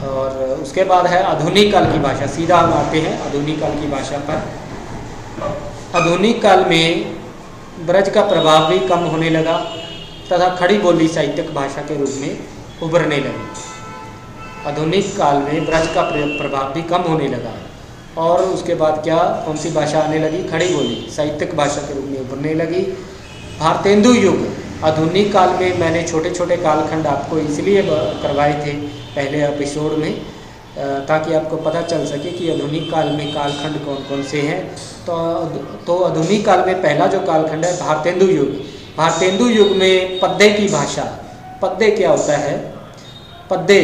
और उसके बाद है आधुनिक काल की भाषा। सीधा हम आते हैं आधुनिक काल की भाषा पर। आधुनिक काल में ब्रज का प्रभाव भी कम होने लगा तथा खड़ी बोली साहित्यिक भाषा के रूप में उभरने लगी। आधुनिक काल में ब्रज का प्रभाव भी कम होने लगा और उसके बाद कौन सी भाषा आने लगी? खड़ी बोली साहित्यिक भाषा के रूप में उभरने लगी। भारतेंदु युग। आधुनिक काल में मैंने छोटे छोटे कालखंड आपको इसलिए करवाए थे पहले एपिसोड में, ताकि आपको पता चल सके कि आधुनिक काल में कालखंड कौन कौन से हैं। तो आधुनिक काल में पहला जो कालखंड है भारतेंदु युग। भारतेंदु युग में पद्य की भाषा। पद्य क्या होता है? पद्य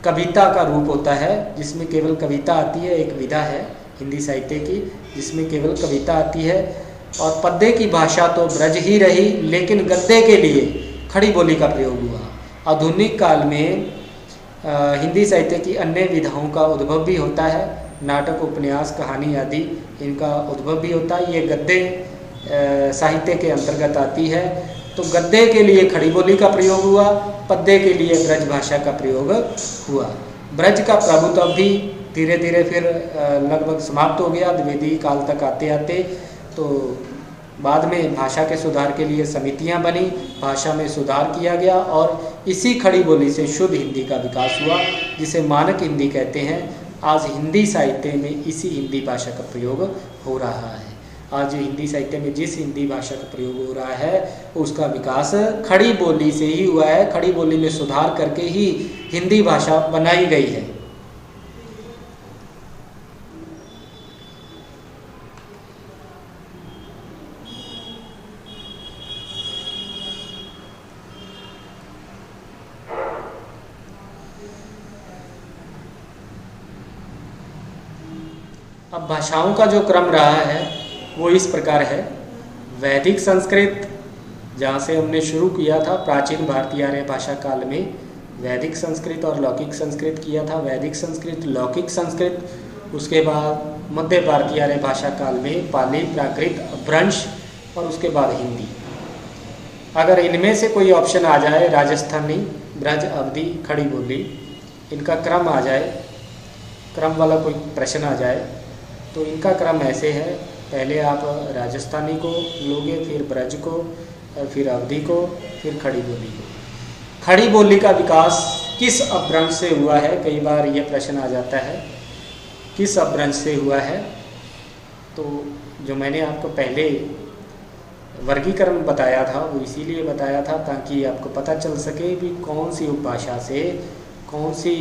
कविता का रूप होता है जिसमें केवल कविता आती है। एक विधा है हिंदी साहित्य की जिसमें केवल कविता आती है। और पद्य की भाषा तो ब्रज ही रही, लेकिन गद्य के लिए खड़ी बोली का प्रयोग हुआ। आधुनिक काल में हिंदी साहित्य की अन्य विधाओं का उद्भव भी होता है। नाटक, उपन्यास, कहानी आदि इनका उद्भव भी होता है। ये गद्य साहित्य के अंतर्गत आती है। तो गद्य के लिए खड़ी बोली का प्रयोग हुआ, पद्य के लिए ब्रज भाषा का प्रयोग हुआ। ब्रज का प्रभुत्व भी धीरे धीरे फिर लगभग समाप्त हो गया द्विवेदी काल तक आते आते। तो बाद में भाषा के सुधार के लिए समितियां बनी, भाषा में सुधार किया गया और इसी खड़ी बोली से शुद्ध हिंदी का विकास हुआ, जिसे मानक हिंदी कहते हैं। आज हिंदी साहित्य में इसी हिंदी भाषा का प्रयोग हो रहा है। आज हिंदी साहित्य में जिस हिंदी भाषा का प्रयोग हो रहा है उसका विकास खड़ी बोली से ही हुआ है। खड़ी बोली में सुधार करके ही हिंदी भाषा बनाई गई है। अब भाषाओं का जो क्रम रहा है वो इस प्रकार है। वैदिक संस्कृत, जहाँ से हमने शुरू किया था प्राचीन भारतीय आर्य भाषा काल में, वैदिक संस्कृत और लौकिक संस्कृत किया था। वैदिक संस्कृत, लौकिक संस्कृत, उसके बाद मध्य भारतीय आर्य भाषा काल में पाली, प्राकृत, अपभ्रंश और उसके बाद हिंदी। अगर इनमें से कोई ऑप्शन आ जाए, राजस्थानी, ब्रज, अवधी, खड़ी बोली, इनका क्रम आ जाए, क्रम वाला कोई प्रश्न आ जाए तो इनका क्रम ऐसे है। पहले आप राजस्थानी को लोगे, फिर ब्रज को, और फिर अवधी को, फिर खड़ी बोली को। खड़ी बोली का विकास किस अपभ्रंश से हुआ है, कई बार ये प्रश्न आ जाता है, किस अपभ्रंश से हुआ है। तो जो मैंने आपको पहले वर्गीकरण बताया था वो इसीलिए बताया था ताकि आपको पता चल सके कि कौन सी उपभाषा से कौन सी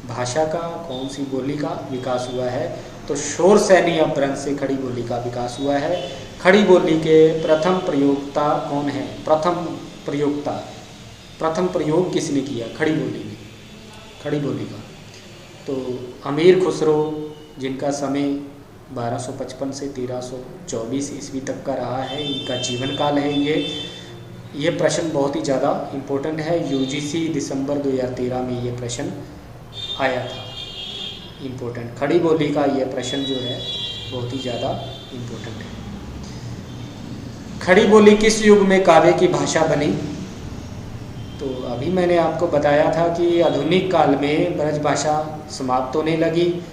भाषा का, कौन सी बोली का विकास हुआ है। तो शोरसैनी अपभ्रंश से खड़ी बोली का विकास हुआ है। खड़ी बोली के प्रथम प्रयोक्ता कौन है? प्रथम प्रयोग किसने किया खड़ी बोली में, खड़ी बोली का? तो अमीर खुसरो, जिनका समय 1255 से 1324 ईस्वी तक का रहा है, इनका जीवन काल है ये प्रश्न बहुत ही ज़्यादा इम्पोर्टेंट है। यूजीसी दिसंबर 2013 में ये प्रश्न आया था, इम्पोर्टेंट। खड़ी बोली का ये प्रश्न जो है बहुत ही ज़्यादा इम्पोर्टेंट है। खड़ी बोली किस युग में काव्य की भाषा बनी? तो अभी मैंने आपको बताया था कि आधुनिक काल में ब्रज भाषा समाप्त होने लगी।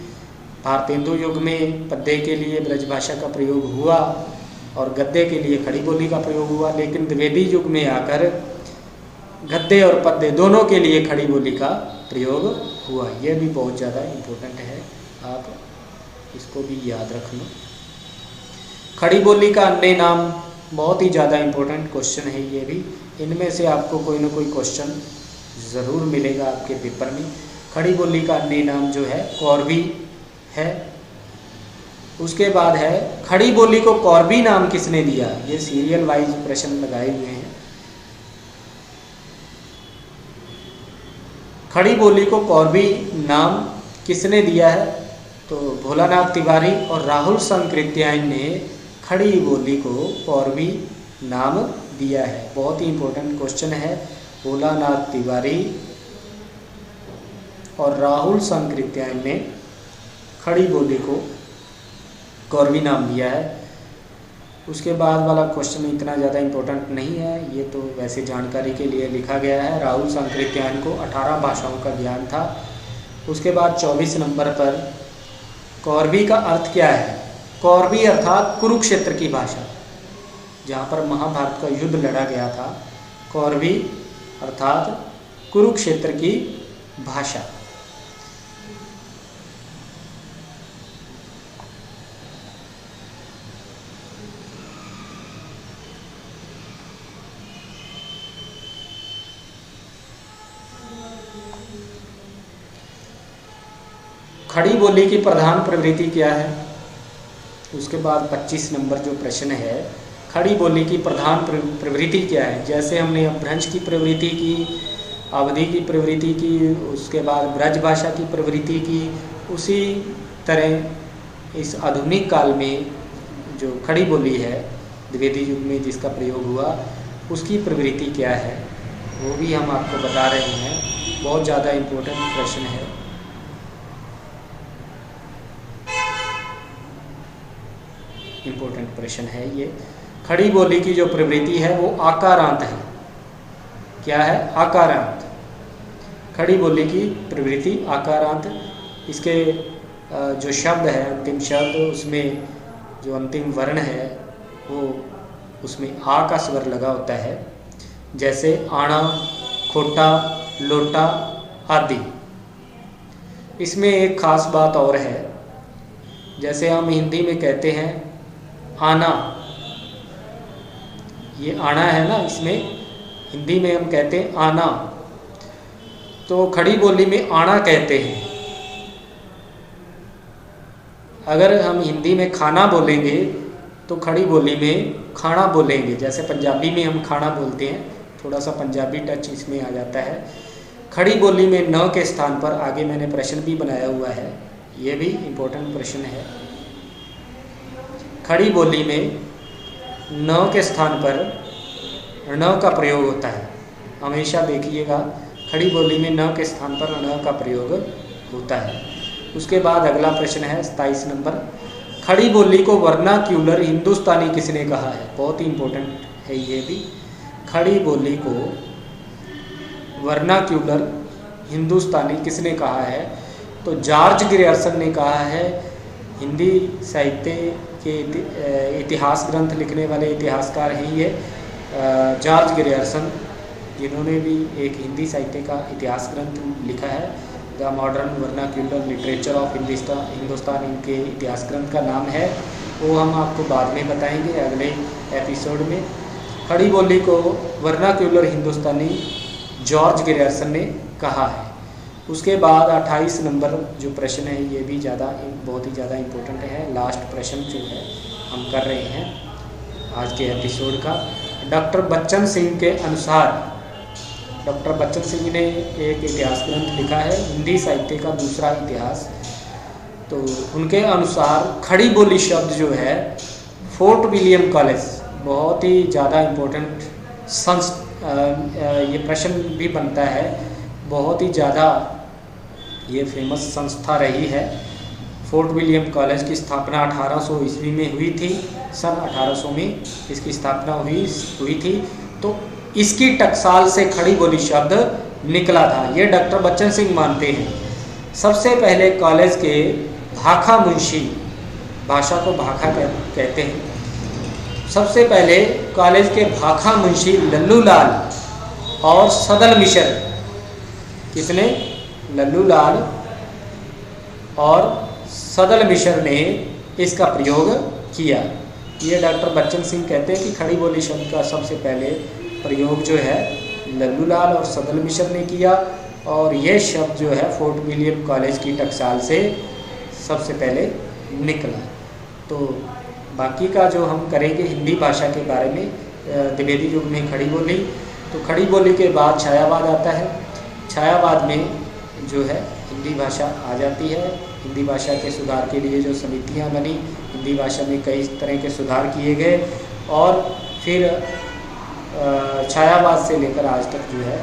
भारतेंदु युग में पद्य के लिए ब्रज भाषा का प्रयोग हुआ और गद्य के लिए खड़ी बोली का प्रयोग हुआ, लेकिन द्विवेदी युग में आकर गद्य और पद्य दोनों के लिए खड़ी बोली का प्रयोग हुआ। यह भी बहुत ज़्यादा इम्पोर्टेंट है, आप इसको भी याद रखना। खड़ी बोली का अन्य नाम बहुत ही ज़्यादा इम्पोर्टेंट क्वेश्चन है ये भी। इनमें से आपको कोई ना कोई क्वेश्चन ज़रूर मिलेगा आपके पेपर में। खड़ी बोली का अन्य नाम जो है कौरवी है। उसके बाद है खड़ी बोली को कौरवी नाम किसने दिया? ये सीरियल वाइज प्रश्न लगाए हुए हैं। खड़ी बोली को कौरवी नाम किसने दिया है? तो भोलानाथ तिवारी और राहुल संकृत्यायन ने खड़ी बोली को कौरवी नाम दिया है। बहुत ही इम्पोर्टेंट क्वेश्चन है। भोलानाथ तिवारी और राहुल संकृत्यायन ने खड़ी बोली को कौरवी नाम दिया है। उसके बाद वाला क्वेश्चन इतना ज़्यादा इम्पोर्टेंट नहीं है, ये तो वैसे जानकारी के लिए लिखा गया है। राहुल संकृत्यायन को 18 भाषाओं का ज्ञान था। उसके बाद 24 नंबर पर कौरवी का अर्थ क्या है? कौरवी अर्थात कुरुक्षेत्र की भाषा, जहाँ पर महाभारत का युद्ध लड़ा गया था। कौरवी अर्थात कुरुक्षेत्र की भाषा। खड़ी बोली की प्रधान प्रवृत्ति क्या है? उसके बाद 25 नंबर जो प्रश्न है, खड़ी बोली की प्रधान प्रवृत्ति क्या है? जैसे हमने अपभ्रंश की प्रवृत्ति की, अवधि की प्रवृत्ति की, उसके बाद ब्रज भाषा की प्रवृत्ति की, उसी तरह इस आधुनिक काल में जो खड़ी बोली है, द्विवेदी युग में जिसका प्रयोग हुआ, उसकी प्रवृत्ति क्या है वो भी हम आपको बता रहे हैं। बहुत ज़्यादा इम्पोर्टेंट प्रश्न है। इम्पोर्टेंट प्रश्न है ये। खड़ी बोली की जो प्रवृत्ति है वो आकारांत है। क्या है? आकारांत। खड़ी बोली की प्रवृत्ति आकारांत। इसके जो शब्द है, अंतिम शब्द, उसमें जो अंतिम वर्ण है वो उसमें आ का स्वर लगा होता है। जैसे आना, खोटा, लोटा आदि। इसमें एक खास बात और है, जैसे हम हिंदी में कहते हैं आना, ये आना है ना, इसमें हिंदी में हम कहते हैं आना, तो खड़ी बोली में आना कहते हैं। अगर हम हिंदी में खाना बोलेंगे तो खड़ी बोली में खाना बोलेंगे। जैसे पंजाबी में हम खाना बोलते हैं, थोड़ा सा पंजाबी टच इसमें आ जाता है। खड़ी बोली में न के स्थान पर, आगे मैंने प्रश्न भी बनाया हुआ है, ये भी इम्पोर्टेंट प्रश्न है। खड़ी बोली में न के स्थान पर न का प्रयोग होता है, हमेशा देखिएगा खड़ी बोली में न के स्थान पर न का प्रयोग होता है। उसके बाद अगला प्रश्न है 27 नंबर, खड़ी बोली को वर्नाक्यूलर हिंदुस्तानी किसने कहा है? बहुत ही इम्पोर्टेंट है ये भी। खड़ी बोली को वर्नाक्यूलर हिंदुस्तानी किसने कहा है? तो जॉर्ज ग्रियर्सन ने कहा है। हिंदी साहित्य के इतिहास ग्रंथ लिखने वाले इतिहासकार हैं ये जॉर्ज ग्रियर्सन, जिन्होंने भी एक हिंदी साहित्य का इतिहास ग्रंथ लिखा है, the modern vernacular literature of Hindustan, इनके इतिहास ग्रंथ का नाम है। वो हम आपको बाद में बताएंगे अगले एपिसोड में। खड़ी बोली को वर्नाक्यूलर हिंदुस्तानी जॉर्ज ग्रियर्सन ने कहा है। उसके बाद 28 नंबर जो प्रश्न है ये भी बहुत ही ज़्यादा इम्पोर्टेंट है, लास्ट प्रश्न जो है हम कर रहे हैं आज के एपिसोड का। डॉक्टर बच्चन सिंह के अनुसार, डॉक्टर बच्चन सिंह ने एक इतिहास ग्रंथ लिखा है, हिंदी साहित्य का दूसरा इतिहास। तो उनके अनुसार खड़ी बोली शब्द जो है फोर्ट विलियम कॉलेज, बहुत ही ज़्यादा इम्पोर्टेंट ये प्रश्न भी बनता है, बहुत ही ज़्यादा ये फेमस संस्था रही है। फोर्ट विलियम कॉलेज की स्थापना 1800 ईस्वी में हुई थी, सन 1800 में इसकी स्थापना हुई थी। तो इसकी टकसाल से खड़ी बोली शब्द निकला था, ये डॉक्टर बच्चन सिंह मानते हैं। सबसे पहले कॉलेज के भाखा मुंशी, भाषा को भाखा कहते हैं, सबसे पहले कॉलेज के भाखा मुंशी लल्लू लाल और सदल मिश्र, किसने? लल्लू लाल और सदल मिश्र ने इसका प्रयोग किया। ये डॉक्टर बच्चन सिंह कहते हैं कि खड़ी बोली शब्द का सबसे पहले प्रयोग जो है लल्लू लाल और सदल मिश्र ने किया, और ये शब्द जो है फोर्ट विलियम कॉलेज की टकसाल से सबसे पहले निकला। तो बाकी का जो हम करेंगे हिंदी भाषा के बारे में, द्विवेदी युग में खड़ी बोली, तो खड़ी बोली के बाद छायावाद आता है। छायावाद में जो है हिंदी भाषा आ जाती है। हिंदी भाषा के सुधार के लिए जो समितियां बनी, हिंदी भाषा में कई तरह के सुधार किए गए, और फिर छायावाद से लेकर आज तक जो है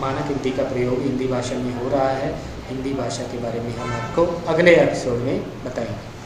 मानक हिंदी का प्रयोग हिंदी भाषा में हो रहा है। हिंदी भाषा के बारे में हम आपको अगले एपिसोड में बताएंगे।